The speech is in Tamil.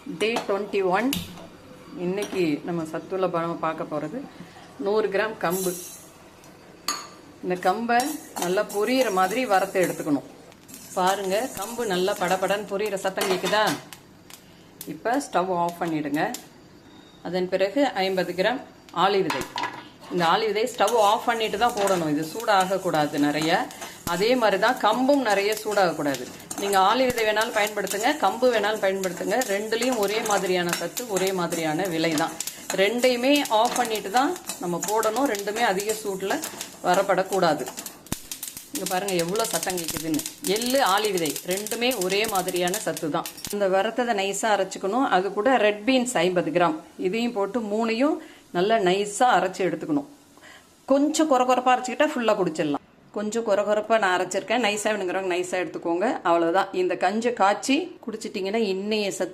Day 21. இன்னைக்கு நம்ம சத்துள்ள பழம் பார்க்க போகிறது 100 கிராம் கம்பு. இந்த கம்பை நல்லா பொரியிற மாதிரி வறுத்து எடுத்துக்கணும். பாருங்க, கம்பு நல்லா படபடன்னு பொரியிற சத்தம் கேட்குதா? இப்போ ஸ்டவ் ஆஃப் பண்ணிடுங்க. அதன் பிறகு 50 கிராம் ஆளி விதை. இந்த ஆளி விதை ஸ்டவ் ஆஃப் பண்ணிட்டு தான் போடணும். இது சூடாகக்கூடாது நிறைய. அதே மாதிரி தான் கம்பும் நிறைய சூடாகக்கூடாது. நீங்கள் ஆளி விதை வேணாலும் பயன்படுத்துங்க, கம்பு வேணாலும் பயன்படுத்துங்க. ரெண்டுலேயும் ஒரே மாதிரியான சத்து, ஒரே மாதிரியான விலை தான். ரெண்டையுமே ஆஃப் பண்ணிட்டு தான் நம்ம போடணும். ரெண்டுமே அதிக சூட்டில் வரப்படக்கூடாது. இங்கே பாருங்கள் எவ்வளோ சத்தம் கேட்குதுன்னு. எள்ளு ஆளி விதை ரெண்டுமே ஒரே மாதிரியான சத்து தான். இந்த வறுத்ததை நைஸாக அரைச்சிக்கணும். அது கூட ரெட் பீன்ஸ் 50 கிராம் இதையும் போட்டு மூணையும் நல்லா நைஸாக அரைச்சி எடுத்துக்கணும். கொஞ்சம் குறப்பாக அரைச்சிக்கிட்டா ஃபுல்லாக குடிச்சிடலாம். கொஞ்சம் குறப்பாக நான் அரைச்சிருக்கேன். நைஸாக வேணுங்கிறவங்க நைஸாக எடுத்துக்கோங்க. அவ்வளோதான். இந்த கஞ்சை காய்ச்சி குடிச்சிட்டிங்கன்னா இன்னைய சத்து